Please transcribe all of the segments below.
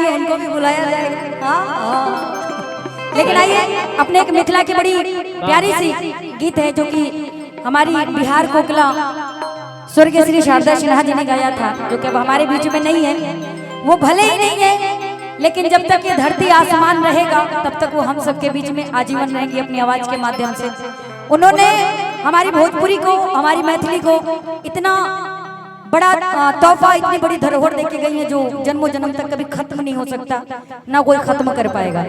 नहीं है, इनको भी बुलाया जाएगा। हाँ। लेकिन आइए, अपने एक मिथिला की बड़ी प्यारी सी गीत है जो कि हमारी बिहार कोकिला स्वर्गीय श्री शारदा सिन्हा जी ने गाया था, जो कि अब हमारे बीच में नहीं है। वो भले ही नहीं है, लेकिन जब तक ये धरती आसमान रहेगा तब तक वो हम सबके बीच में आजीवन रहेंगी अपनी आवाज के माध्यम से। उन्होंने हमारी भोजपुरी को, हमारी मैथिली को इतना बड़ा तोहफा, इतनी बड़ी धरोहर देके गई है जो जन्मों जन्म तक कभी खत्म नहीं हो सकता, ना कोई खत्म कर पाएगा।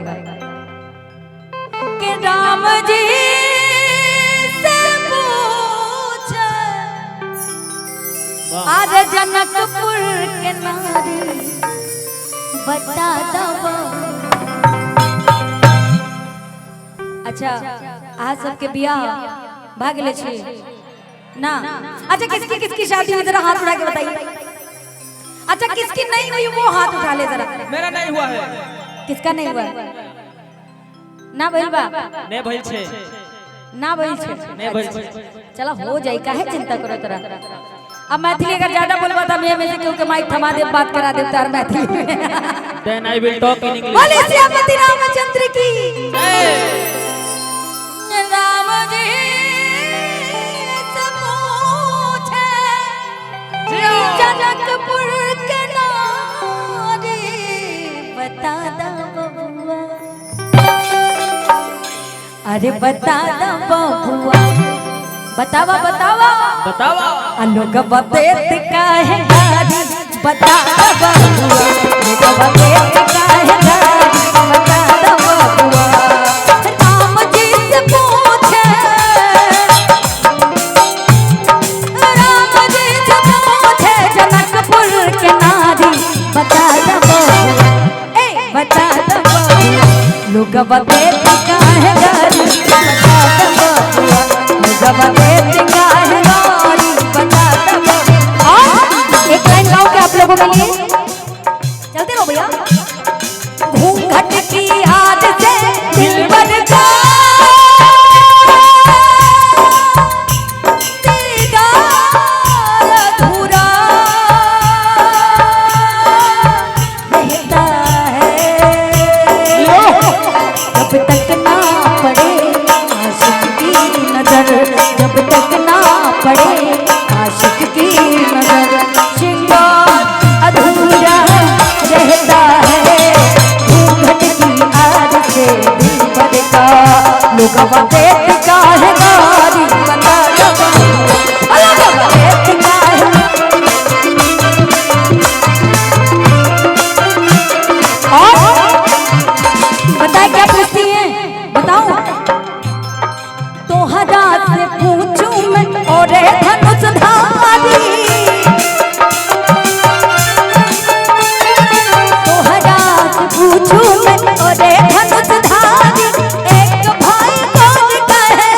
कि राम जी से पूछे आज जनकपुर के नारी बता दो। अच्छा, आज सबके बियाह भाग ले छी ना। अच्छा, किसकी किसकी शादी हुई जरा हाथ उठा के बताइए। अच्छा, किसकी नहीं हुई वो हाथ उठा ले जरा। मेरा नहीं हुआ है। किसका नहीं हुआ? ना भइल बा? नहीं भइल छे। ना भइल छे। नहीं भइल छे। चला हो जाई, काहे चिंता करो तोरा। अब मैथिली अगर ज्यादा बोलबा त मैं में से क्यों के माइक थमा दे, बात करा दे तार मैथिली में। Then I will talk in English. बोले श्रीपति रामचंद्र की राम जी से पूछे जनकपुर के नारी बता दो बबुआ। अरे बता दो बबुआ, बतावा बतावा बतावा। अलोग बतेत काहे गारी बता दो बबुआ। लोग बतेत काहे गारी बता दो बबुआ। राम जी से पूछे, राम जी से पूछे जनकपुर के नारी बता दो बबुआ। ए बता दो बबुआ। लोग बतेत काहे गारी बता दो बबुआ। लोग बतेत काहे गारी बता दो बबुआ। एक लाइन गाओ क्या आप लोगों के लिए? चलते रहो भैया। घूंघट की याद से दिलबर का दीदार अधूरा रहता है जब तक ना पड़े आशिक की नजर। जब तक ना पड़े आशिक की नजर श्रृंगार अधूरा रहता है। घूंघट की आड़ से दिलबर का लोग बतेत काहे गारी बता दो। लोग बतेत काहे। और बताए क्या पूछती हैं, बताओ। तोहरा से पूछूं मैं और धनुषधारी, तोहरा से पूछूं मैं और धनुषधारी। एक भाई कौन कहे,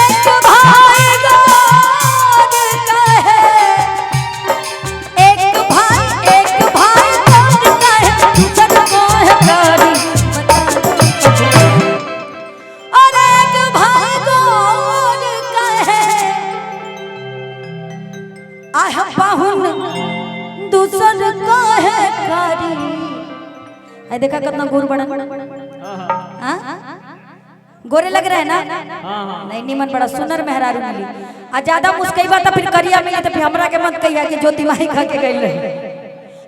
एक भाई कौन कहे, एक भाई कौन कहे दूसर को है प्यारी बता दो। और एक भाई कौन कहे आह पाहुन दूसर को है कारी। आई देखा कितना गोर बड़ा। हाँ गोरे लग रहे हैं ना? नहीं निमन बड़ा सुंदर मेहरारू मिली। आ ज्यादा मुस्कैबा तो फिर करिया मिली तो फिर हमरा के मत कहिया कि ज्योति माई खा के गई रही।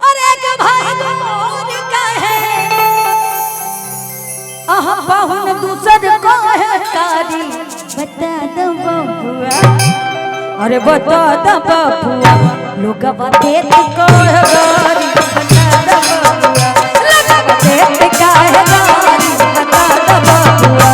और एक भाई कौन कहे आह पाहुन दूसर को है कारी बता दो बबुआ। अरे बता दो बबुआ। लोग बतेत काहे गारी बता दो बबुआ। लोग बतेत काहे गारी बता दो बबुआ।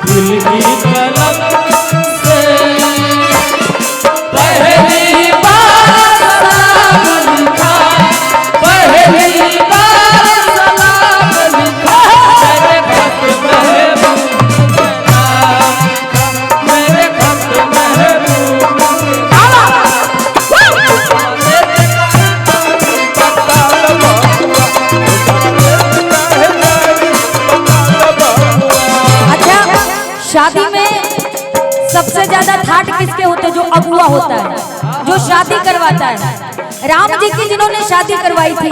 दिल की कलम में सबसे ज्यादा ठाट किसके होते हैं? जो अगुआ होता है, जो शादी करवाता है। राम जी की जिन्होंने शादी करवाई थी,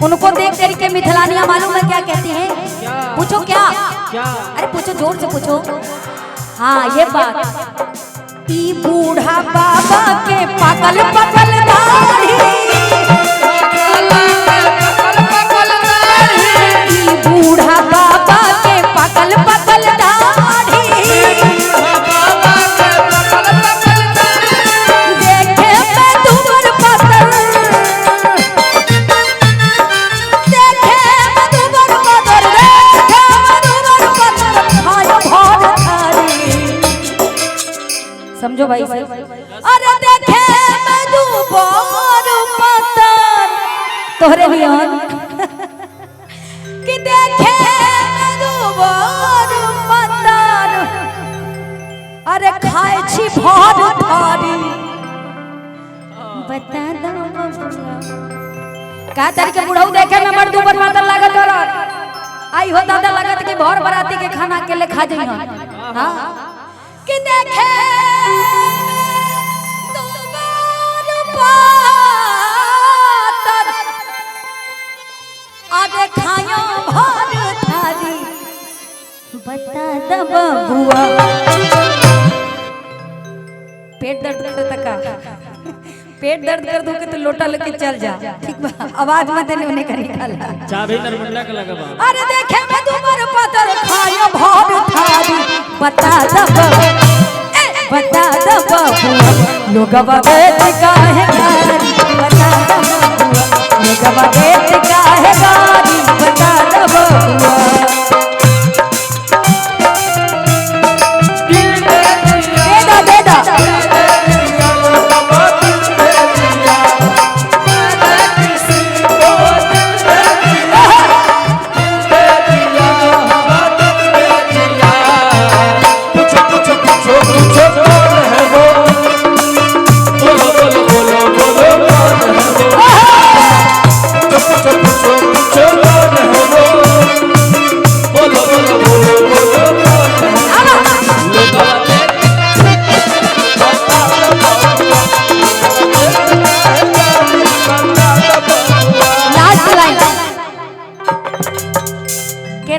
उनको देख करके मिथिलानियां मालूम है क्या कहती हैं? पूछो क्या? अरे पूछो, जोर से पूछो। हाँ, ये बात। ई बूढ़ा बाबा के पागल पागल दाढ़ी, ई बूढ़ा बाबा के पागल पागल दाढ़ी, देखे मैं तुमर पतर, देखे मैं तुमर पतर, देखे मैं तुमर पतर, खायो भोर थारी। समझो भाई से। अरे देखे मैं तुमर पतर, तोहरे लियन कि देखे मैं तुमर पतर, अरे खाए छी भोर थारी। बता दो बबुआ का तारी के बुढ़ऊ देखे में मर्द ऊपर मातर लागत और आई हो दादा लागत कि भोर बराती के खाना अकेले खा जइहन। हां कि देखे तुम्हार पातर, आगे खायो भोर थारी। बता दो बबुआ पेट दर्द करता का? पेट दर्द कर दो के तो लोटा लेके चल जा, ठीक बा? आवाज मत देने उन्हें का निकाला। चाबी नरमुंडा का लगा बा। अरे देखे मैं तुम्हारे पतर, खायो भोर थारी। बता दब, बता दब बबुआ लोगवा बेच काहे गारी। बता दब बबुआ लोगवा बेच काहे गारी। बता दब बबुआ बेदा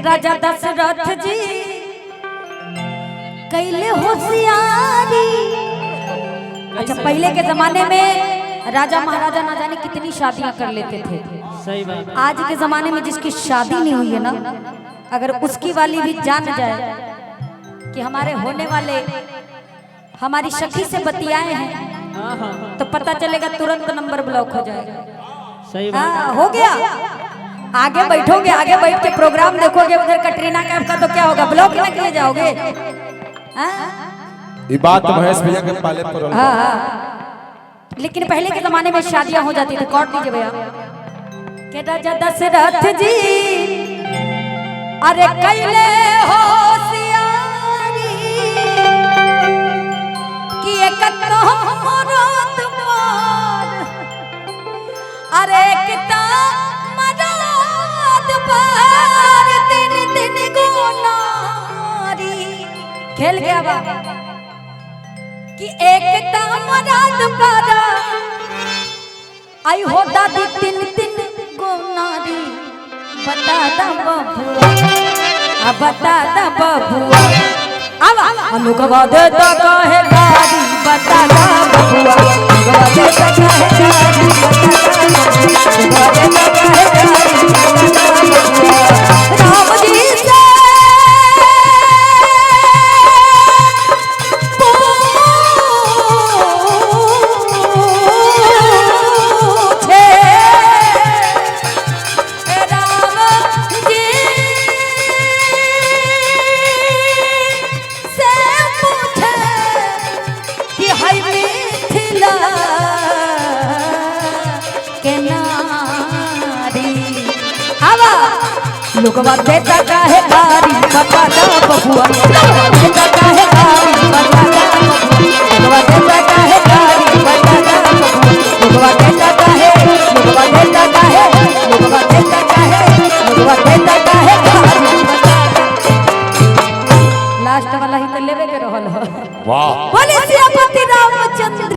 राजा दशरथ जी कैले होशियारी। अच्छा, पहले के जमाने में राजा महाराजा ना जाने कितनी शादियां कर लेते थे। सही बात। आज के जमाने में जिसकी शादी नहीं हुई है ना, अगर उसकी वाली भी जान जाए कि हमारे होने वाले हमारी सखी से बतियाए हैं, तो पता चलेगा तुरंत नंबर ब्लॉक हो जाएगा। सही बात। हो गया। आगे बैठोगे, आगे बैठ के प्रोग्राम देखोगे, उधर कटरीना कैफ का तो क्या होगा? ब्लॉक ना किए जाओगे। ये बात महेश भैया के पाले पर। लेकिन पहले के जमाने में शादियां हो जाती थी। कॉट दीजिए भैया। के राजा दशरथ जी अरे कैले होशियारी कि एक रात पर, अरे कितना तीन तीन गोनारी खेल गया बा कि एक मराद पर आई हो दादी तीन तीन गोनारी। बता दा बबुआ, अब बता दा बबुआ, अब अनुगवा देता काहे गारी। बता दा बबुआ अनुगवा देता काहे गारी। बता दा अनुगवा देता काहे गारी। राम जी से पूछे, राम जी से पूछे कि हाय मिथिला के नारी। आवा लोगवा देता काहे गारी। बता दा बबुआ लोगवा देता काहे गारी। बता दा लोगवा देता काहे गारी। बता दा लोगवा देता काहे, लोगवा देता काहे, लोगवा देता काहे, लोगवा देता काहे गारी। लास्ट वाला ही तो लेवे के रहल हो। वाह बोले सियापति रामचंद्र